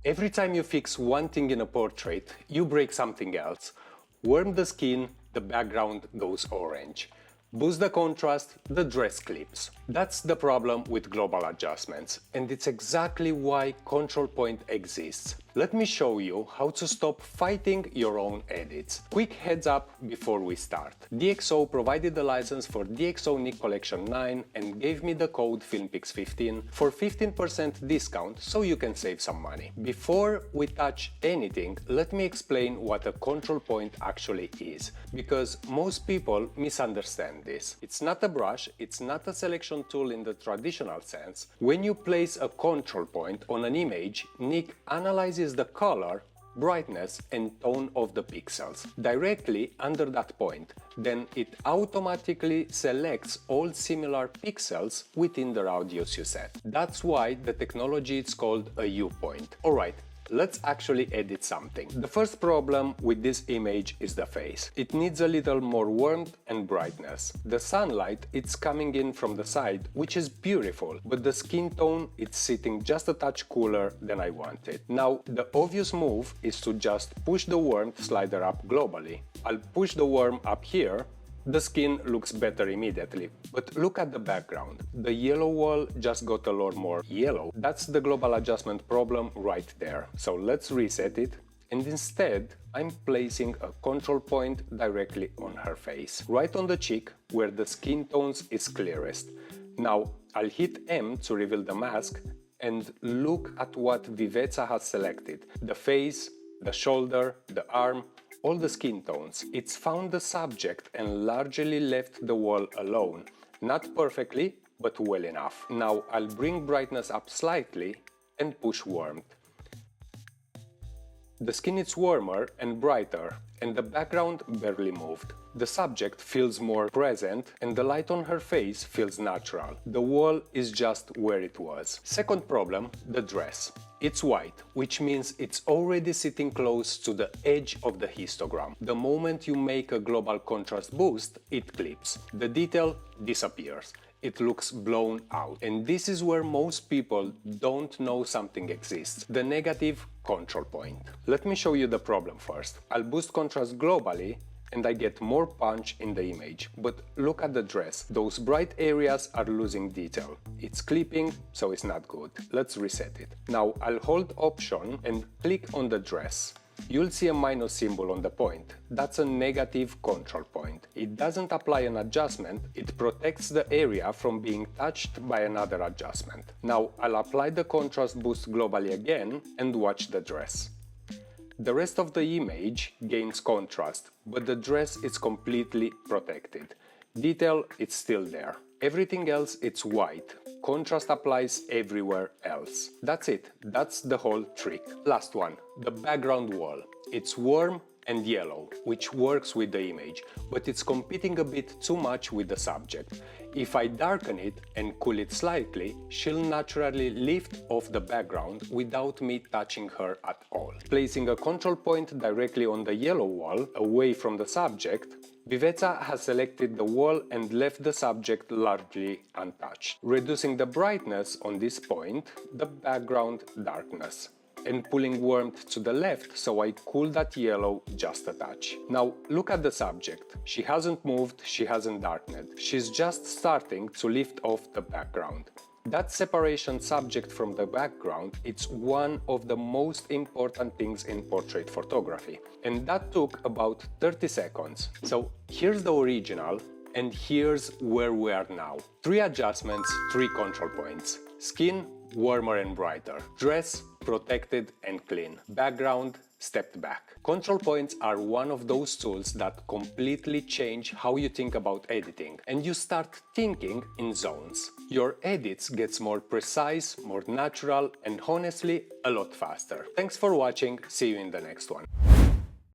Every time you fix one thing in a portrait, you break something else. Warm the skin, the background goes orange. Boost the contrast, the dress clips. That's the problem with global adjustments, and it's exactly why Control Point exists. Let me show you how to stop fighting your own edits. Quick heads up before we start. DxO provided the license for DxO Nik Collection 9 and gave me the code FilmPix15 for 15% discount so you can save some money. Before we touch anything, let me explain what a control point actually is, because most people misunderstand this. It's not a brush, it's not a selection tool in the traditional sense. When you place a control point on an image, Nik analyzes the color, brightness and tone of the pixels directly under that point. Then it automatically selects all similar pixels within the radius you set. That's why the technology is called a U-point. Alright, let's actually edit something. The first problem with this image is the face. It needs a little more warmth and brightness. The sunlight, it's coming in from the side, which is beautiful, but the skin tone, it's sitting just a touch cooler than I wanted. Now, the obvious move is to just push the warmth slider up globally. I'll push the warmth up here. The skin looks better immediately, but look at the background. The yellow wall just got a lot more yellow. That's the global adjustment problem right there. So let's reset it, and instead I'm placing a control point directly on her face, right on the cheek where the skin tones is clearest. Now I'll hit M to reveal the mask and look at what Viveza has selected. The face, the shoulder, the arm, all the skin tones. It's found the subject and largely left the wall alone. Not perfectly, but well enough. Now I'll bring brightness up slightly and push warmth. The skin is warmer and brighter, and the background barely moved. The subject feels more present and the light on her face feels natural. The wall is just where it was. Second problem, the dress. It's white, which means it's already sitting close to the edge of the histogram. The moment you make a global contrast boost, it clips. The detail disappears. It looks blown out. And this is where most people don't know something exists. The negative control point. Let me show you the problem first. I'll boost contrast globally and I get more punch in the image. But look at the dress. Those bright areas are losing detail. It's clipping, so it's not good. Let's reset it. Now I'll hold Option and click on the dress. You'll see a minus symbol on the point. That's a negative control point. It doesn't apply an adjustment, it protects the area from being touched by another adjustment. Now I'll apply the contrast boost globally again and watch the dress. The rest of the image gains contrast, but the dress is completely protected. Detail, it's still there. Everything else, it's white. Contrast applies everywhere else. That's it. That's the whole trick. Last one, the background wall. It's warm and yellow, which works with the image, but it's competing a bit too much with the subject. If I darken it and cool it slightly, she'll naturally lift off the background without me touching her at all. Placing a control point directly on the yellow wall, away from the subject, Viveza has selected the wall and left the subject largely untouched, reducing the brightness on this point, the background darkness, and pulling warmth to the left so I cool that yellow just a touch. Now look at the subject. She hasn't moved, she hasn't darkened. She's just starting to lift off the background. That separation subject from the background, it's one of the most important things in portrait photography. And that took about 30 seconds. So here's the original and here's where we are now. 3 adjustments, 3 control points. Skin, warmer and brighter. Dress, protected and clean. Background, stepped back. Control points are one of those tools that completely change how you think about editing, and you start thinking in zones. Your edits gets more precise, more natural, and honestly, a lot faster. Thanks for watching, see you in the next one.